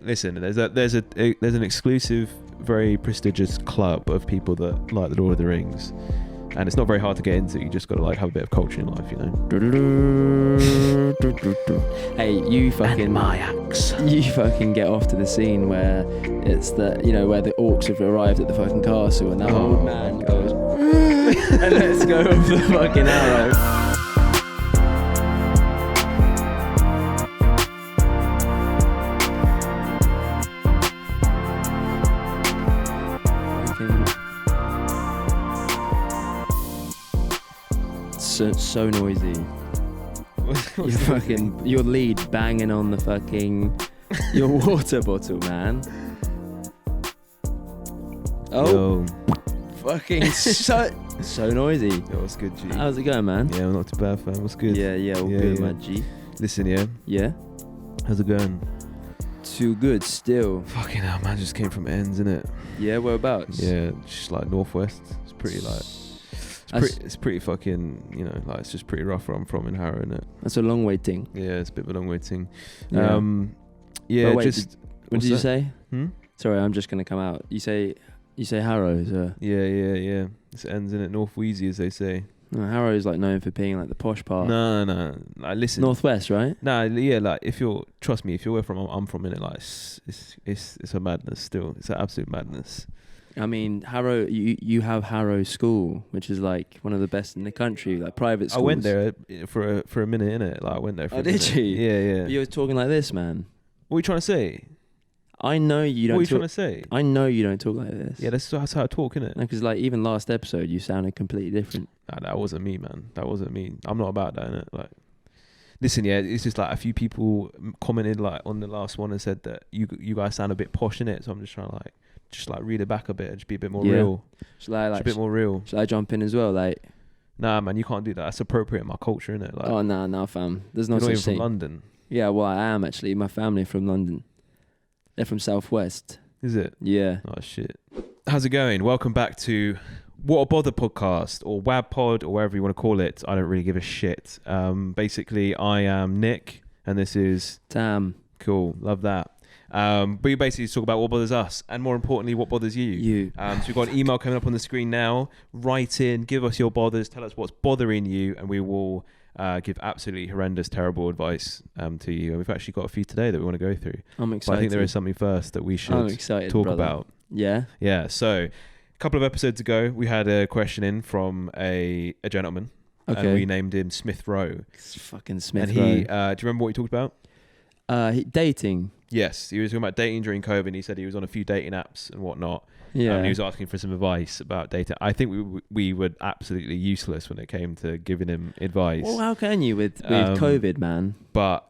listen, there's an exclusive, very prestigious club of people that like the Lord of the Rings, and it's not very hard to get into. You just got to like have a bit of culture in life, you know. Hey, you fucking get off to the scene where it's where the orcs have arrived at the fucking castle, and that old man goes and let's go with the fucking arrow. So noisy. Your lead banging on the fucking your water bottle, man. Oh, fucking so noisy. Yo, what's good, G? How's it going, man? Yeah, not too bad, fam. What's good? Yeah, all good, man, G. Listen, yeah. Yeah. How's it going? Too good still. Fucking hell, man. Just came from ends, innit? Yeah, whereabouts? Yeah, just like northwest. It's pretty like. It's pretty fucking, you know, like it's just pretty rough where I'm from in Harrow, innit? That's a long way thing. Yeah, it's a bit of a long way thing. Wait, just... What did you say? Sorry, I'm just going to come out. You say Harrow, so... Yeah. This ends in it North Wheezy, as they say. No, Harrow is like known for being like the posh part. No. Like, listen. Northwest, right? Nah, yeah, like trust me, if you're where I'm from, innit, like it's a madness still. It's an absolute madness. I mean, Harrow, you have Harrow School, which is like one of the best in the country, like private schools. I went there for a minute, innit? Like I went there for a minute. Did you? Yeah. But you were talking like this, man. What are you trying to say? I know you don't. What are you trying to say? I know you don't talk like this. Yeah, that's how I talk, innit? Because like even last episode, you sounded completely different. Nah, that wasn't me, man. That wasn't me. I'm not about that, innit? Like, listen, yeah, it's just like a few people commented like on the last one and said that you guys sound a bit posh, innit? So I'm just trying to like read it back a bit and just be a bit more real. Shall I a bit more real. Shall I jump in as well? Like, nah, man, you can't do that. That's appropriate in my culture, innit? Like, oh no, fam. There's no you're not such even thing. from London. Yeah, well, I am actually. My family are from London. They're from Southwest. Is it? Yeah. Oh shit. How's it going? Welcome back to What a Bother podcast, or wabpod, or wherever you want to call it. I don't really give a shit. Basically, I am Nick, and this is Tam. Cool. Love that. But we basically talk about what bothers us, and more importantly, what bothers you. So we've got an email coming up on the screen now. Write in, give us your bothers, tell us what's bothering you, and we will give absolutely horrendous, terrible advice to you. And we've actually got a few today that we want to go through. I'm excited. But I think there is something first that we should talk about. Yeah? Yeah, so a couple of episodes ago, we had a question in from a gentleman. Okay. And we named him Smith Rowe. It's fucking Smith Rowe. And he, do you remember what he talked about? Dating. Yes, he was talking about dating during COVID, and he said he was on a few dating apps and whatnot. Yeah. And he was asking for some advice about dating. I think we were absolutely useless when it came to giving him advice. Well, how can you with COVID, man? But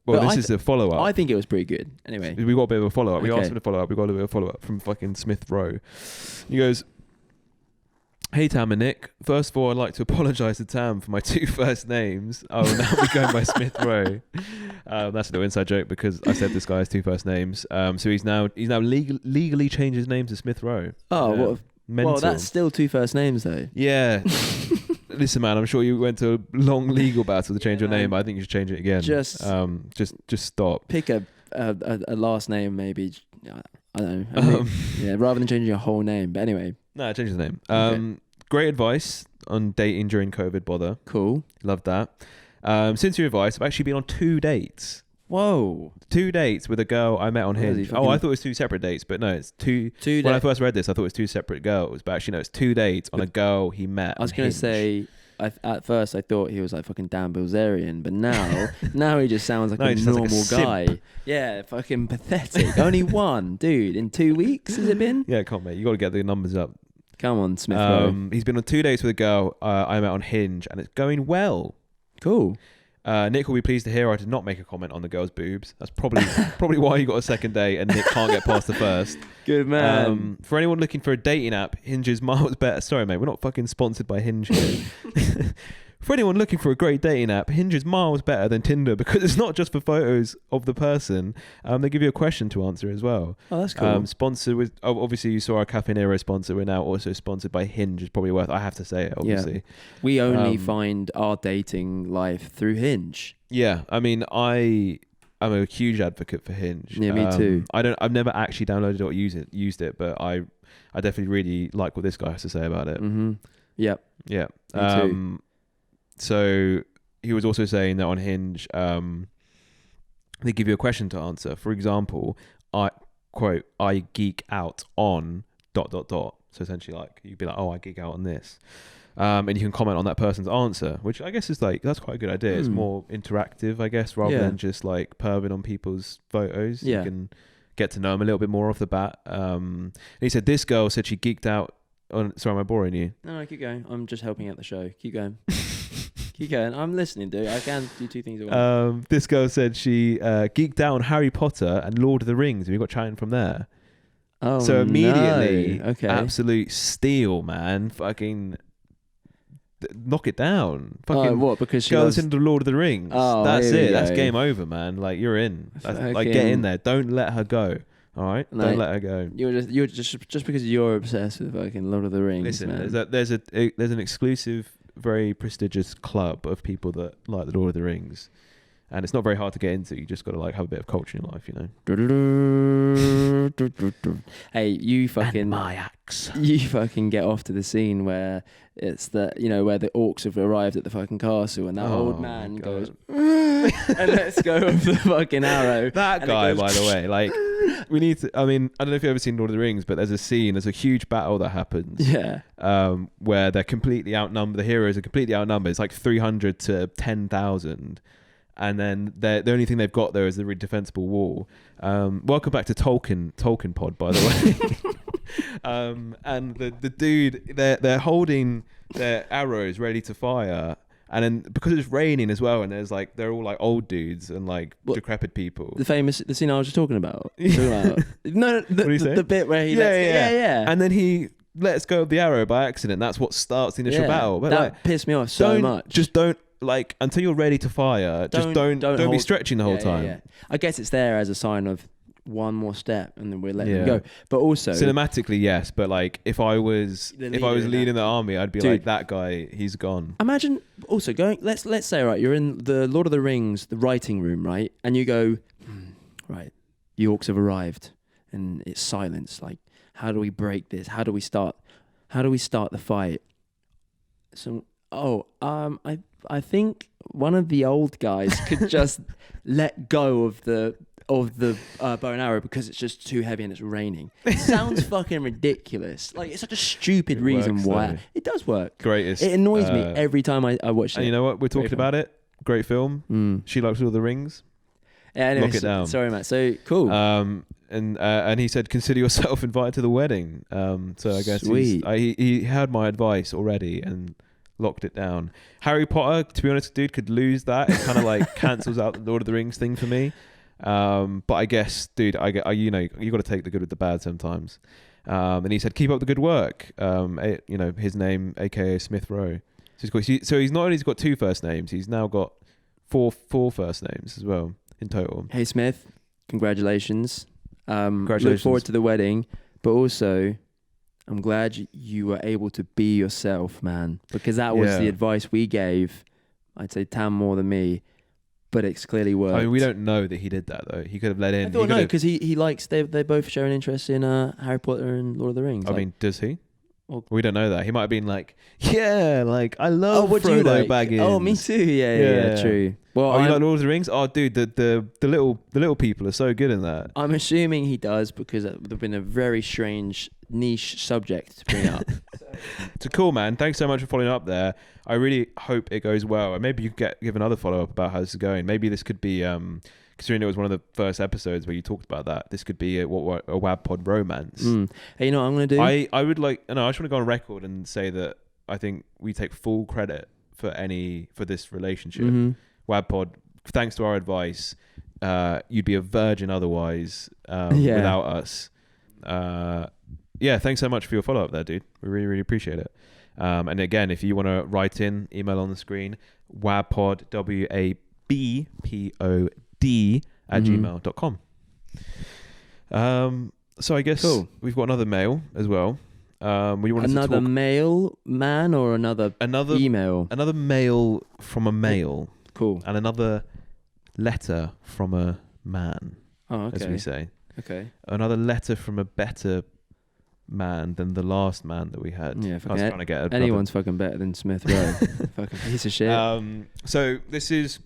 this is a follow-up. I think it was pretty good. Anyway. We got a bit of a follow-up. Okay. We asked him to follow up. We got a bit of a follow-up from fucking Smith Rowe. He goes, "Hey Tam and Nick, first of all I'd like to apologise to Tam for my two first names. I will now be going by Smith Rowe." That's a little inside joke because I said this guy has two first names. So he's now legally changed his name to Smith Rowe. Oh, mental. Well, that's still two first names though. Yeah. Listen, man, I'm sure you went to a long legal battle to change your name, but I think you should change it again. Just stop. Pick a last name, maybe. I don't know. Rather than changing your whole name. But anyway. No, change the name. Okay. Great advice on dating during COVID bother. Cool. Love that. Since your advice, I've actually been on 2 dates. Whoa. 2 dates with a girl I met on Hinge. I thought it was 2 separate dates, but no, it's two when I first read this, I thought it was 2 separate girls, but actually no, it's 2 dates on a girl he met on Hinge. I was going to say, at first I thought he was like fucking Dan Bilzerian, but now he just sounds like a normal guy. Yeah, fucking pathetic. Only one, dude, in 2 weeks has it been? Yeah, come on, mate. You got to get the numbers up. Come on, Smith Rowe. He's been on 2 dates with a girl I met on Hinge, and it's going well. Cool. Nick will be pleased to hear I did not make a comment on the girl's boobs. That's probably why you got a second date and Nick can't get past the first. Good man. For anyone looking for a dating app, Hinge is miles better. Sorry, mate, we're not fucking sponsored by Hinge here. For anyone looking for a great dating app, Hinge is miles better than Tinder because it's not just for photos of the person. They give you a question to answer as well. Oh, that's cool. Sponsored with, obviously you saw our Cafe Nero sponsor. We're now also sponsored by Hinge. It's probably worth, I have to say it, obviously. Yeah. We only find our dating life through Hinge. Yeah, I mean, I'm a huge advocate for Hinge. Yeah, me too. I've never actually downloaded it or used it, but I definitely really like what this guy has to say about it. Mm-hmm. Yep. Yeah. Me too. So he was also saying that on Hinge, they give you a question to answer. For example, I geek out on ... So essentially, like, you'd be like, oh, I geek out on this. And you can comment on that person's answer, which I guess is like, that's quite a good idea. It's more interactive, I guess, rather than just like perving on people's photos. Yeah. You can get to know them a little bit more off the bat. And he said this girl said she geeked out on... Sorry, am I boring you? No, keep going. I'm just helping out the show. Keep going. Keep going. I'm listening, dude. I can do two things at once. This girl said she geeked out on Harry Potter and Lord of the Rings, and we got chatting from there. Oh, so immediately, no. Okay. Absolute steal, man. Fucking knock it down. Fucking what? Because she girls into Lord of the Rings. Oh, that's it. go. That's game over, man. Like, you're in. Like, get in there. Don't let her go. All right, No, don't let her go. You're just because you're obsessed with fucking Lord of the Rings. Listen, man. there's an exclusive, very prestigious club of people that like the Lord of the Rings, and it's not very hard to get into. You just got to like have a bit of culture in your life, you know. Hey, you fucking and my axe. You fucking get off to the scene where it's the where the orcs have arrived at the fucking castle, and that old man goes and lets go of the fucking arrow. That guy, by the way, like, we need to. I mean, I don't know if you've ever seen Lord of the Rings, but there's a huge battle that happens. Yeah. Where they're completely outnumbered. The heroes are completely outnumbered. It's like 300 to 10,000. And then the only thing they've got there is the really defensible wall. Welcome back to Tolkien Pod, by the way. And the dude, they're holding their arrows ready to fire, and then because it's raining as well, and they're all like old dudes and like decrepit people. The scene I was just talking about. No, the bit where he yeah. And then he lets go of the arrow by accident. That's what starts the initial battle. But that pissed me off so much. Just don't. Like, until you're ready to fire, just don't be stretching the whole time. Yeah. I guess it's there as a sign of one more step, and then we're letting them go. But also cinematically, yes. But like, if I was leading the army, I'd be like, that guy, he's gone. Imagine also going. Let's say, right, you're in the Lord of the Rings, the writing room, right, and you go, right, the orcs have arrived, and it's silence. Like, how do we break this? How do we start the fight? So, I think one of the old guys could just let go of the bow and arrow because it's just too heavy and it's raining. It sounds fucking ridiculous. Like, it's such a stupid reason why. It does work. Greatest. It annoys me every time I watch it. And you know what? We're talking about it. Great film. She Likes Lord of the Rings. Yeah, anyway, Lock it down. Sorry, Matt. So cool. And he said, consider yourself invited to the wedding. So I guess he heard my advice already and locked it down. Harry Potter, to be honest, dude, could lose that. It kind of like cancels out the Lord of the Rings thing for me. But I guess, dude, you got to take the good with the bad sometimes. And he said, keep up the good work. His name, aka Smith Rowe. So he's not only got 2 first names, he's now got four first names as well in total. Hey Smith, congratulations. Look forward to the wedding, but also, I'm glad you were able to be yourself, man, because that was the advice we gave. I'd say Tam more than me, but it's clearly worked. I mean, we don't know that he did that though. He could have let in. I thought no, because he likes. They both share an interest in Harry Potter and Lord of the Rings. I mean, does he? Well, we don't know that. He might have been like, like I love Frodo Baggins. Oh, me too. Yeah, true. Well, you like Lord of the Rings? Oh, dude, the little people are so good in that. I'm assuming he does because it would have been a very strange niche subject to bring up. So cool, man. Thanks so much for following up there. I really hope it goes well, and maybe you could give another follow up about how this is going. Maybe this could be considering it was one of the first episodes where you talked about that, this could be a wabpod romance. Hey, you know what I'm going to do? I just want to go on record and say that I think we take full credit for this relationship. Wabpod, thanks to our advice, you'd be a virgin otherwise without us. Thanks so much for your follow-up there, dude. We really, really appreciate it. And again, if you want to write in, email on the screen, wabpod, wabpod @gmail.com. So I guess we've got another mail as well. We wanted another to talk male man or another email? Another mail from a male. Cool. And another letter from a man, Oh, okay. as we say. Okay. Another letter from a better man than the last man that we had. Yeah, I was fucking trying to get anyone's fucking better than Smith Rowe. Fucking piece of shit. So this is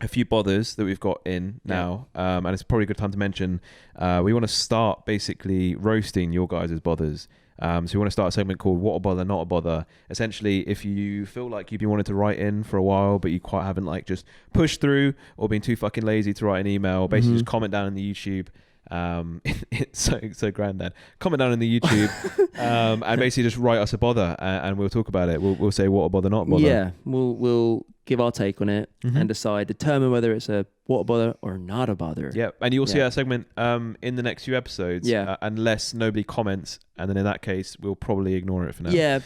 a few bothers that we've got in now, and it's probably a good time to mention we want to start basically roasting your guys' bothers. So we want to start a segment called What a Bother, Not a Bother. Essentially, if you feel like you've been wanting to write in for a while, but you quite haven't like just pushed through or been too fucking lazy to write an email, basically just comment down in the YouTube. It's so granddad. Comment down in the YouTube and basically just write us a bother, and we'll talk about it. We'll say what a bother, not a bother. Yeah, we'll give our take on it and determine whether it's a what a bother or not a bother. Yeah, and you'll see our segment in the next few episodes. Yeah, unless nobody comments, and then in that case we'll probably ignore it for now. Yeah.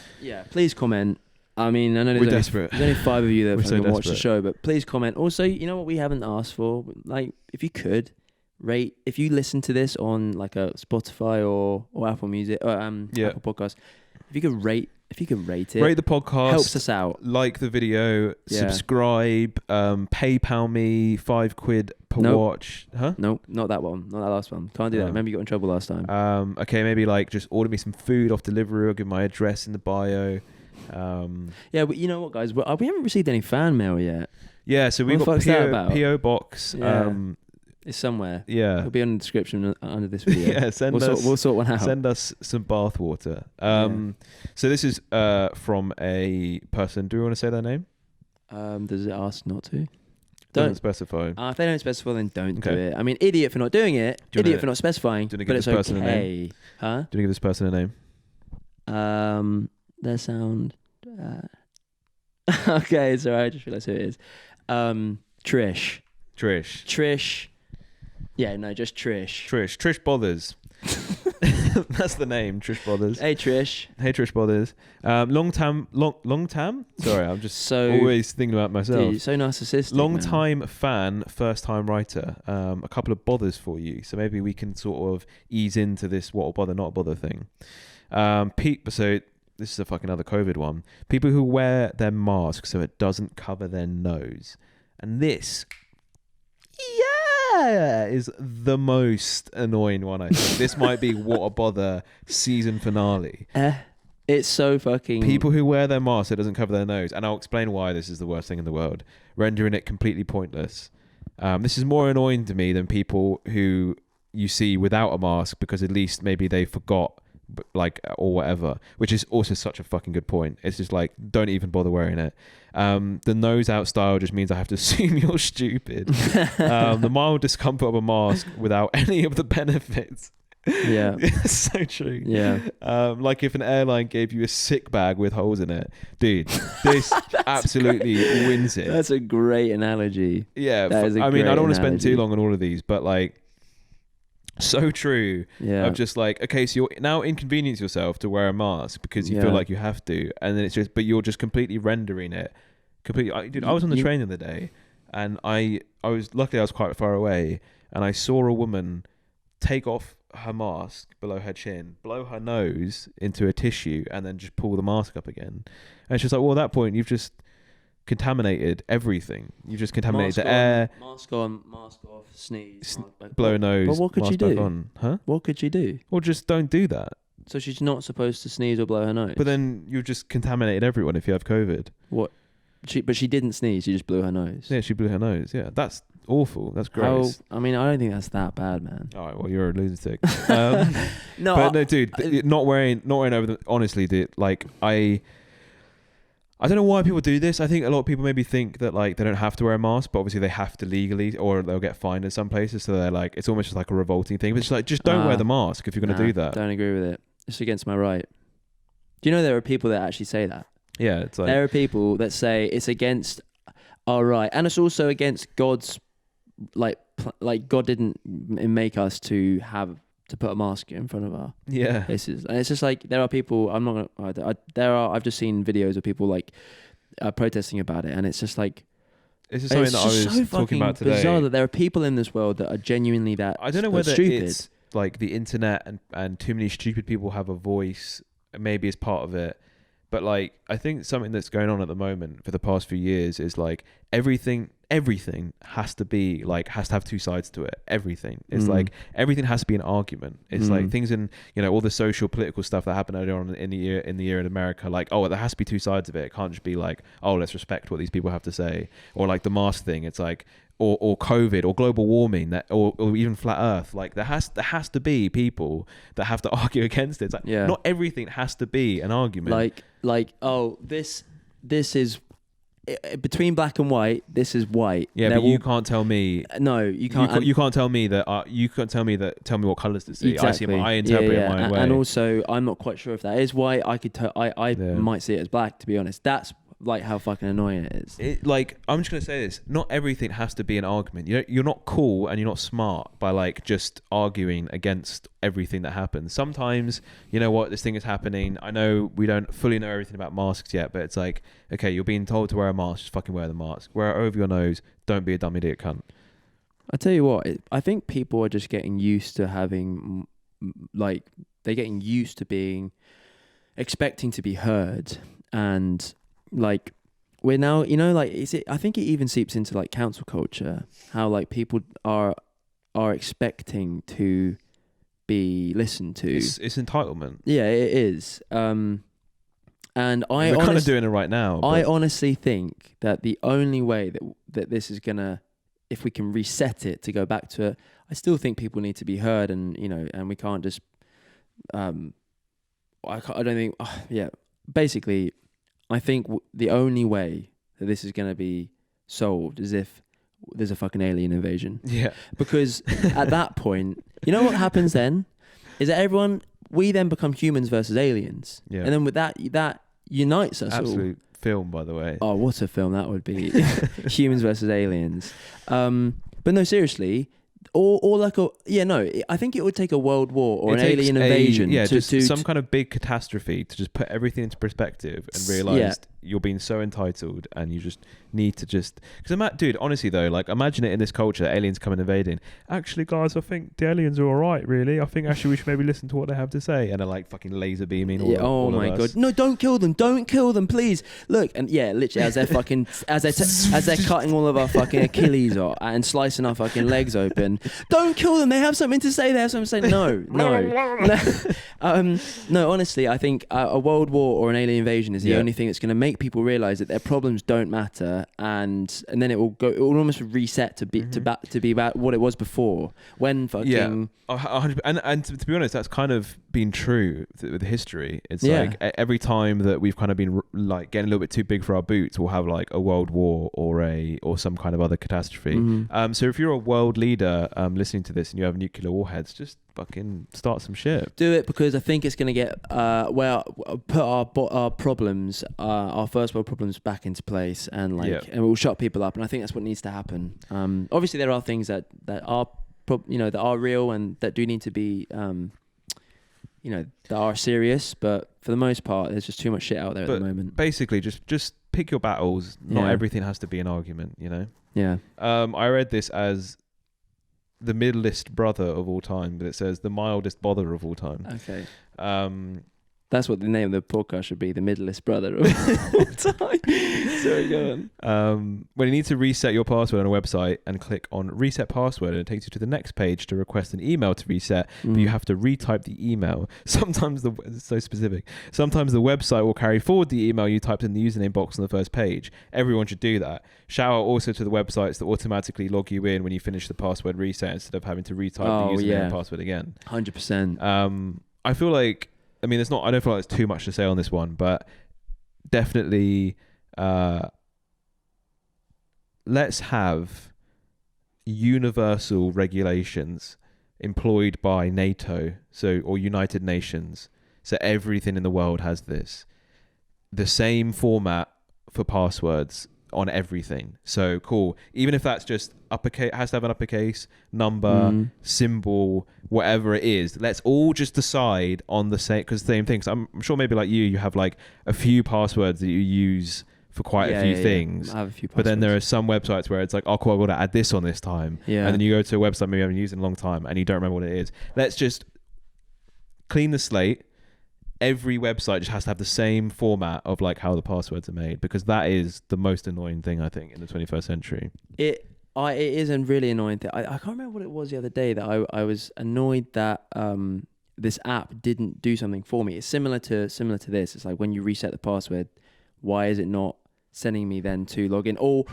Please comment. I mean, I know there's desperate. There's only 5 of you that fucking watch the desperate. show, but please comment. Also, you know what we haven't asked for? Like, if you could rate, if you listen to this on like a Spotify or Apple Music or Apple Podcast, if you could rate it, the podcast, helps us out. Like the video, subscribe, PayPal me £5 per watch. Huh? Nope, not that one, not that last one. Can't do that. Remember you got in trouble last time. Okay, maybe like just order me some food off delivery. I'll give my address in the bio. Yeah, but you know what, guys? We haven't received any fan mail yet. Yeah, so we've got PO box. Yeah. It's somewhere. Yeah, it'll be on the description under this video. Yeah, we'll sort one out. Send us some bath water. So this is from a person. Do we want to say their name? Does it ask not to? Don't specify. If they don't specify, then don't do it. I mean, idiot for not doing it. Idiot for not specifying. Do you want to give this person a name? Huh? Do you want to give this person a name? Their sound. Okay, sorry. I just realised who it is. Trish. Yeah, no, just Trish. Trish Bothers. That's the name, Trish Bothers. Hey Trish Bothers. Long time. Sorry, I'm just always thinking about myself. Dude, so narcissistic. Long time fan, first time writer. A couple of bothers for you, so maybe we can sort of ease into this what a bother, not a bother thing. So this is a fucking other COVID one. People who wear their mask so it doesn't cover their nose, and this. Is the most annoying one, I think. This might be what a bother season finale. It's so fucking... People who wear their mask so it doesn't cover their nose. And I'll explain why this is the worst thing in the world. Rendering it completely pointless. This is more annoying to me than people who you see without a mask because at least maybe they forgot or whatever, which is also such a fucking good point. It's just like, don't even bother wearing it. The nose out style just means I have to assume you're stupid. The mild discomfort of a mask without any of the benefits. Yeah. It's so true. Yeah. Like if an airline gave you a sick bag with holes in it, dude, this absolutely wins it. That's a great analogy. Yeah. I mean, I don't want to spend too long on all of these, but like, so true. Yeah. Of just like, okay, so you're now inconvenience yourself to wear a mask because you feel like you have to, and then it's just, but you're just completely rendering it. Dude, I was on the train the other day, and I was luckily I was quite far away, and I saw a woman take off her mask below her chin, blow her nose into a tissue, and then just pull the mask up again. And it's just like, well, at that point, you've just contaminated everything. You've just contaminated the air. Mask on, mask off, sneeze, blow a nose. But what could she do? On. Huh? What could she do? Well, just don't do that. So she's not supposed to sneeze or blow her nose. But then you've just contaminated everyone if you have COVID. What? But she didn't sneeze. She just blew her nose. Yeah, she blew her nose. Yeah, that's awful. That's gross. I mean, I don't think that's that bad, man. All right, well, you're a lunatic. No, but no, dude, not wearing over the. Honestly, dude, like I don't know why people do this. I think a lot of people maybe think that like they don't have to wear a mask, but obviously they have to legally, or they'll get fined in some places. So they're like, it's almost just like a revolting thing. But it's like, just don't wear the mask if you're going to do that. Don't agree with it. It's against my right. Do you know there are people that actually say that? Yeah, it's like there are people that say it's against our right, and it's also against God's like God didn't make us to put a mask in front of our faces, and it's just like there are people. I'm not gonna. I've just seen videos of people like protesting about it, and it's just like it's just something that I was talking about today. Bizarre that there are people in this world that are genuinely that. I don't know whether stupid. It's like the internet and too many stupid people have a voice. Maybe as part of it. But like, I think something that's going on at the moment for the past few years is like everything everything has to be like, has to have two sides to it. Everything. It's like everything has to be an argument. It's like things in, you know, all the social political stuff that happened earlier on in the year in America, like, oh, there has to be two sides of it. It can't just be like, oh, let's respect what these people have to say. Or like the mask thing. It's like, or COVID or global warming, that or even flat earth. Like there has to be people that have to argue against it. It's like, not everything has to be an argument. Like oh, this is between black and white. This is white. Yeah, but you can't tell me. No, you can't. You can't tell me that. You can't tell me that. Tell me what colours to see. Exactly. I interpret it my own way. And also, I'm not quite sure if that is white. I could. I might see it as black. To be honest, that's like how fucking annoying it is. Like, I'm just gonna say this: not everything has to be an argument. You're not cool and you're not smart by like just arguing against everything that happens. Sometimes, you know what, this thing is happening. I know we don't fully know everything about masks yet, but it's like, okay, you're being told to wear a mask, just fucking wear the mask. Wear it over your nose. Don't be a dumb idiot cunt. I tell you what, I think people are just getting used to having, like, they're getting used to being expecting to be heard. And like, we're now, you know, like, I think it even seeps into like council culture, how like people are expecting to be listened to. It's entitlement. Yeah, it is. And we're kind of doing it right now. I honestly think that the only way that this is gonna, if we can reset it to go back to it, I still think people need to be heard, and you know, and we can't just. I don't think. Basically, I think the only way that this is gonna be solved is if there's a fucking alien invasion. Yeah. Because at that point, you know what happens then is that we then become humans versus aliens. Yeah. And then with that unites us all. Absolute film, by the way. Oh, what a film that would be. Humans versus aliens. But no, seriously, or like I think it would take a world war or an alien invasion. Just some kind of big catastrophe to just put everything into perspective and realize you're being so entitled and you just need to just... Because, dude, honestly though, like, imagine it in this culture, aliens come and invading. Actually, guys, I think the aliens are all right, really. I think actually we should maybe listen to what they have to say. And they're like fucking laser beaming all oh my of God. us. No, don't kill them, please. Look, and literally as they're fucking, as they're cutting all of our fucking Achilles off and slicing our fucking legs open. Don't kill them. They have something to say. They have something to say. No. No, honestly, I think a world war or an alien invasion is the only thing that's going to make people realize that their problems don't matter, and then it will almost reset to be about what it was before, when fucking 100%. And to be honest, that's kind of been true with history. It's like every time that we've kind of been like getting a little bit too big for our boots, we'll have like a world war or some kind of other catastrophe. So if you're a world leader listening to this and you have nuclear warheads, just fucking start some shit. Do it, because I think it's going to get put our problems, our first world problems back into place, and and we'll shut people up. And I think that's what needs to happen. Obviously, there are things that are that are real and that do need to be that are serious. But for the most part, there's just too much shit out there at the moment. Basically, just pick your battles. Not everything has to be an argument. You know. Yeah. I read this as the middlest brother of all time, but it says the mildest bother of all time. Okay. That's what the name of the podcast should be, the middlest brother of all time. Sorry, go on. When you need to reset your password on a website and click on reset password, and it takes you to the next page to request an email to reset, but you have to retype the email. Sometimes it's so specific. Sometimes the website will carry forward the email you typed in the username box on the first page. Everyone should do that. Shout out also to the websites that automatically log you in when you finish the password reset instead of having to retype the username and password again. 100%. I feel like, I don't feel like there's too much to say on this one, but definitely let's have universal regulations employed by NATO, or United Nations, so everything in the world has the same format for passwords on everything. So cool. Even if that's just uppercase, has to have an uppercase, number, symbol, whatever it is. Let's all just decide on the same thing. So I'm sure maybe like you have like a few passwords that you use for quite a few things. I have a few passwords. But then there are some websites where it's like, oh cool, I've got to add this on this time. Yeah. And then you go to a website maybe you haven't used in a long time and you don't remember what it is. Let's just clean the slate. every website just has to have the same format of like how the passwords are made, because that is the most annoying thing I think in the 21st century. It is a really annoying thing. I can't remember what it was the other day that I was annoyed that this app didn't do something for me. It's similar to this. It's like when you reset the password, why is it not sending me then to log in? Or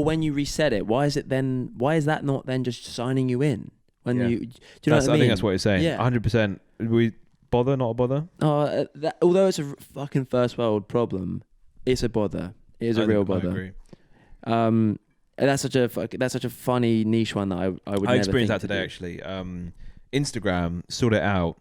when you reset it, why is that not then just signing you in? When you do you know what I mean? I think that's what you're saying. Yeah. 100%. We bother, not a bother. Although it's a fucking first world problem, it's a bother. It is a real bother. I agree. And that's such a funny niche one that I would. I never experienced that think today actually. Instagram sorted it out.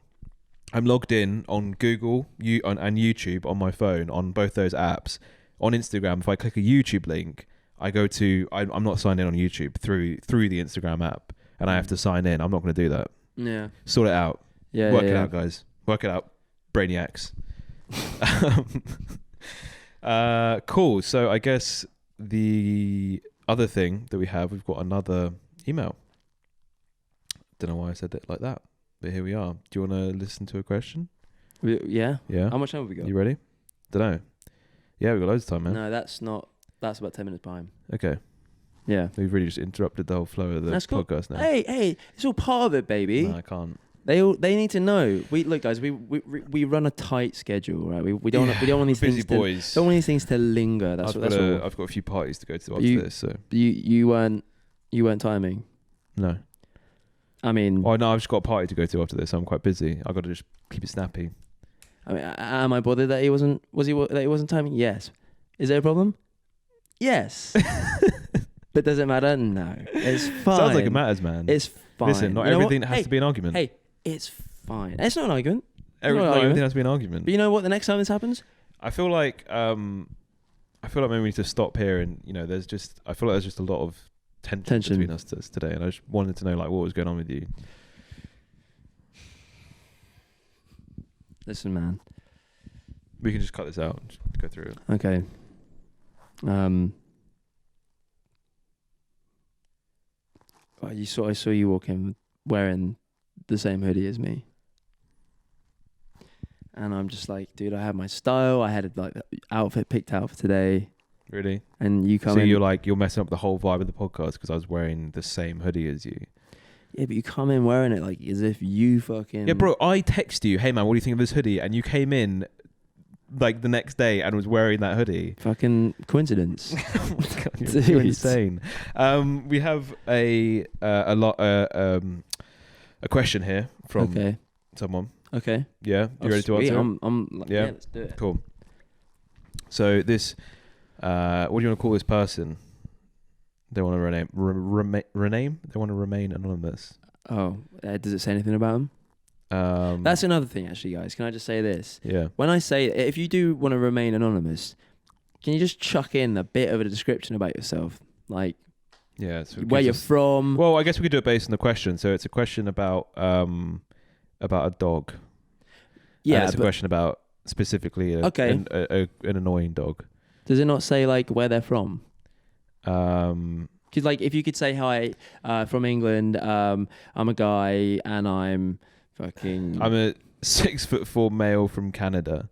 I'm logged in on Google and YouTube on my phone on both those apps. On Instagram, if I click a YouTube link, I go to. I'm not signed in on YouTube through the Instagram app, and I have to sign in. I'm not going to do that. Yeah. Sort it out. Yeah. Work it out, guys. Work it out, brainiacs. Cool. So I guess the other thing that we've got another email. Don't know why I said it like that, but here we are. Do you want to listen to a question? Yeah. Yeah. How much time have we got? You ready? Don't know. Yeah, we've got loads of time, man. No, that's about 10 minutes behind. Okay. Yeah. We've really just interrupted the whole flow of the podcast now. Hey, it's all part of it, baby. No, I can't. They need to know. Look, guys. We run a tight schedule, right? We don't want these busy things boys. don't want these things to linger. That's all. I've got a few parties to go to after this. So you weren't timing. no. I mean, Oh no, I've just got a party to go to after this. So I'm quite busy. I've got to just keep it snappy. I mean, am I bothered that he wasn't timing? Yes. Is there a problem? Yes. But does it matter? No. It's fine. Sounds like it matters, man. It's fine. Listen, not everything has to be an argument. Hey, it's fine. It's not an argument. Not everything has to be an argument. But you know what? The next time this happens, I feel like maybe we need to stop here, and I feel like there's just a lot of tension between us today, and I just wanted to know like what was going on with you. Listen, man. We can just cut this out and just go through it. Okay. I saw you walk in wearing the same hoodie as me, and I'm just like, dude, I have my style. I had like the outfit picked out for today. Really? And you come so in. you're messing up the whole vibe of the podcast because I was wearing the same hoodie as you. Yeah, but you come in wearing it like as if you fucking... Yeah, bro, I text you, hey man, what do you think of this hoodie? And you came in like the next day and was wearing that hoodie. Fucking coincidence. Oh my God, you're insane. We have a question here from someone. Okay. Yeah, you ready to answer? Yeah, let's do it. Cool. So this, what do you want to call this person? They want to rename. They want to remain anonymous. Oh, does it say anything about them? That's another thing, actually, guys. Can I just say this? Yeah. When I say, if you do want to remain anonymous, can you just chuck in a bit of a description about yourself, like where you're from? Well, I guess we could do it based on the question. So it's a question about a dog. Yeah, and it's a question about specifically an annoying dog. Does it not say like where they're from? Cause like if you could say hi, from England, I'm a guy and I'm a 6'4" male from Canada.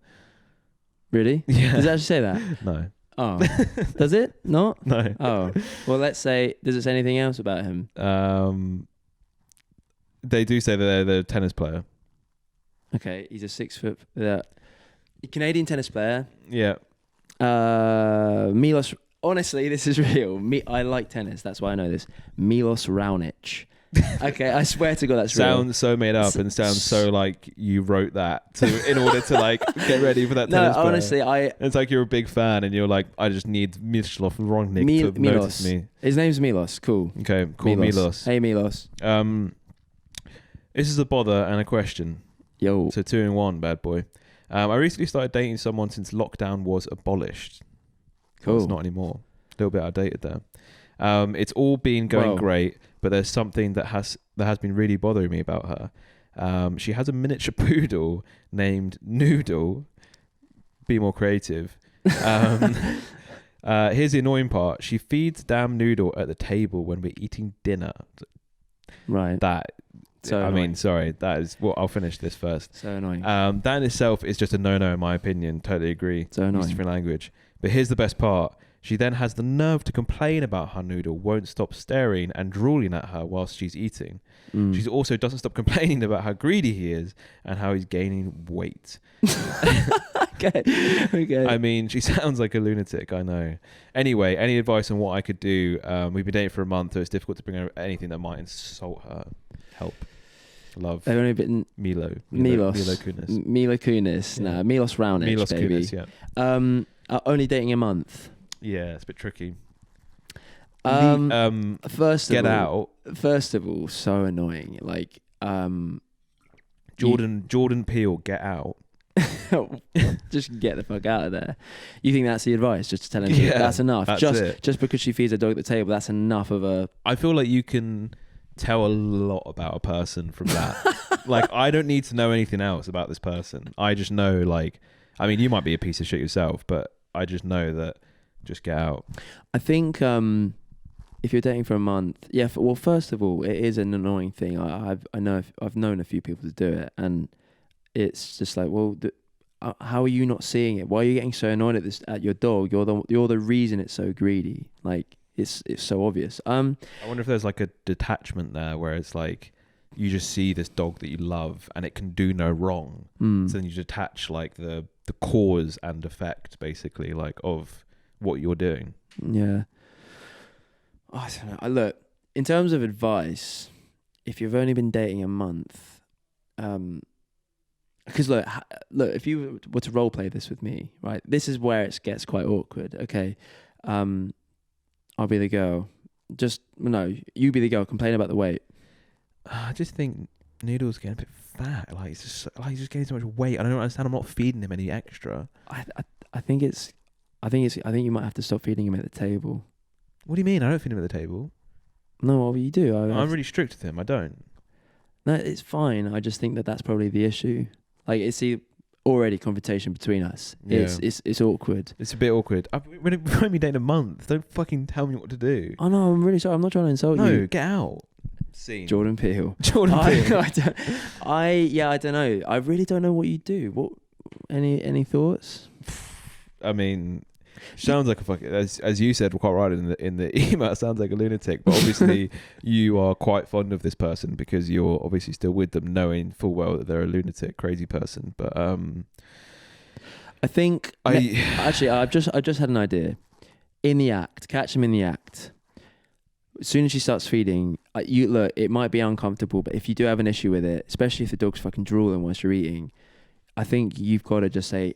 Really? Yeah. Does it actually say that? No. Oh, does it not? No. Oh, well, let's say, does it say anything else about him? They do say that they're the tennis player. Okay, he's a 6 foot Canadian tennis player. Yeah. Milos. Honestly, this is real. I like tennis. That's why I know this. Milos Raonic. Okay, I swear to God, that's real. Sounds so made up and sounds so like you wrote that in order to like get ready for that tennis player. No, honestly, it's like you're a big fan and you're like, I just need Milos Raonic to notice me. His name's Milos. Cool. Okay, cool. Milos. Hey, Milos. This is a bother and a question. Yo. So 2 in 1, bad boy. I recently started dating someone since lockdown was abolished. Cool. Well, it's not anymore. A little bit outdated there. It's all been going great, but there's something that has been really bothering me about her. She has a miniature poodle named Noodle. Be more creative. Here's the annoying part. She feeds damn Noodle at the table when we're eating dinner. Right. That So I annoying. mean, sorry, that is what I'll finish this first. So annoying. That in itself is just a no-no in my opinion. Totally agree. So annoying. Use different language. But here's the best part. She then has the nerve to complain about how Noodle won't stop staring and drooling at her whilst she's eating. She also doesn't stop complaining about how greedy he is and how he's gaining weight. Okay. I mean, she sounds like a lunatic, I know. Anyway, any advice on what I could do? We've been dating for a month, so it's difficult to bring her anything that might insult her. Help. Love. They've only been Milo Kunis. Milo Kunis. Yeah. No, Milos Raonic, Milos baby. Kunis, yeah. Only dating a month. Yeah, it's a bit tricky. First Get Out. First of all, so annoying. Like, Jordan Peele, Get Out. just get the fuck out of there. You think that's the advice? Just to tell him that's enough. That's just because she feeds a dog at the table, that's enough of a. I feel like you can tell a lot about a person from that. Like, I don't need to know anything else about this person. I just know, like, I mean, you might be a piece of shit yourself, but I just know that. Just get out. I think if you're dating for a month, well, first of all, it is an annoying thing. I've known a few people to do it, and it's just like, well, how are you not seeing it? Why are you getting so annoyed at your dog? You're the reason it's so greedy. Like, it's so obvious. I wonder if there's like a detachment there where it's like you just see this dog that you love and it can do no wrong. So then you detach like the cause and effect, basically, like of what you're doing. Yeah. I don't know. Look, in terms of advice, if you've only been dating a month, because look, if you were to role play this with me, right? This is where it gets quite awkward. Okay, I'll be the girl. You be the girl. Complain about the weight. I just think Noodle's getting a bit fat. Like he's just getting so much weight. I don't understand. I'm not feeding him any extra. I think you might have to stop feeding him at the table. What do you mean? I don't feed him at the table. No, well, you do. I'm really strict with him. I don't. No, it's fine. I just think that's probably the issue. Like, it's already confrontation between us. Yeah. It's awkward. It's a bit awkward. We've only been dating a month. Don't fucking tell me what to do. Oh no, I'm really sorry. I'm not trying to insult you. No, get out. Scene. Jordan Peele. I don't know. I really don't know what you do. What? Any thoughts? I mean, sounds like a fucking, as you said quite right in the email, it sounds like a lunatic, but obviously you are quite fond of this person because you're obviously still with them, knowing full well that they're a lunatic, crazy person. But I think I've just had an idea. In the act, catch him in the act. As soon as she starts feeding, look, it might be uncomfortable, but if you do have an issue with it, especially if the dog's fucking drooling whilst you're eating, I think you've got to just say,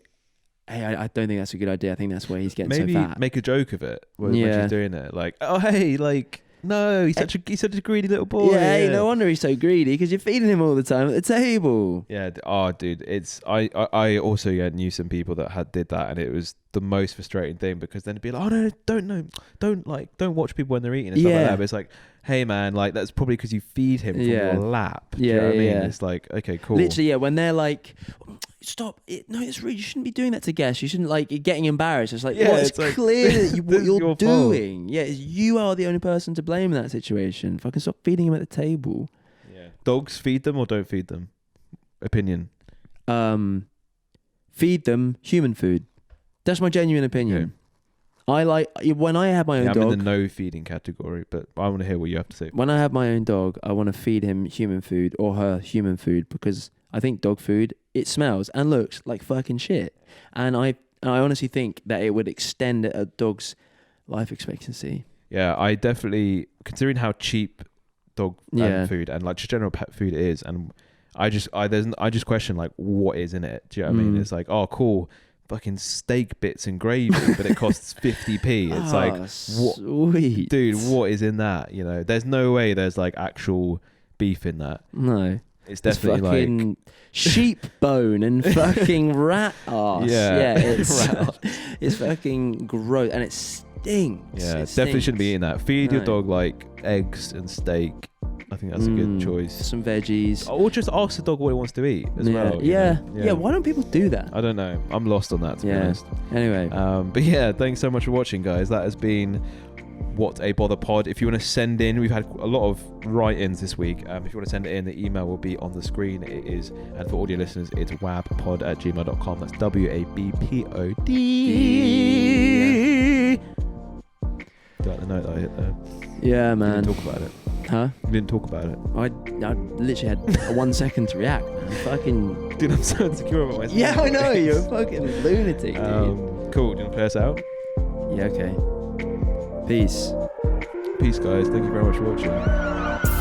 hey, I don't think that's a good idea. I think that's why he's getting so fat. Maybe make a joke of it when she's doing it. Like, oh, hey, like, no, he's such a greedy little boy. Yeah, hey, no wonder he's so greedy because you're feeding him all the time at the table. Yeah, dude, it's I also knew some people that did that, and it was the most frustrating thing because then it'd be like, oh don't watch people when they're eating and stuff like that. But it's like, hey man, like that's probably because you feed him from your lap. Do you know what I mean? It's like, okay, cool. Literally, when they're like, stop it, no, it's really, you shouldn't be doing that to guests. You shouldn't, like, getting embarrassed. It's like, it's like, clear that what you're doing. Yeah, you are the only person to blame in that situation. Fucking stop feeding him at the table. Yeah. Dogs, feed them or don't feed them? Opinion. Feed them human food. That's my genuine opinion. Okay. When I have my own dog. I'm in the no feeding category, but I want to hear what you have to say. When I have my own dog, I want to feed him human food or her human food because I think dog food, it smells and looks like fucking shit. And I honestly think that it would extend a dog's life expectancy. Yeah, I definitely, considering how cheap dog food and like just general pet food is, and I just question like what is in it. Do you know what I mean? It's like, oh cool, fucking steak bits and gravy, but it costs 50p. It's like, what, sweet dude, what is in that? You know, there's no way there's like actual beef in that. No. It's definitely fucking like sheep bone and fucking rat ass. Yeah, it's fucking gross and it stinks. Yeah, definitely shouldn't be eating that. Feed your dog like eggs and steak. I think that's a good choice. Some veggies. Or just ask the dog what it wants to eat as well. Yeah. Why don't people do that? I don't know. I'm lost on that, to be honest. Anyway. But yeah, thanks so much for watching, guys. That has been What a Bother Pod. If you want to send in, we've had a lot of write-ins this week. If you want to send it in, the email will be on the screen. It is, and for audio listeners, it's wabpod@gmail.com. That's WABPOD. Do you like the note that I hit there? Yeah, man. You didn't talk about it. Huh? You didn't talk about it. I literally had 1 second to react, man. Fucking. Dude, I'm so insecure about myself. Yeah, I know. You're a fucking lunatic, dude. Cool. Do you want to play us out? Yeah, okay. Peace. Peace, guys. Thank you very much for watching.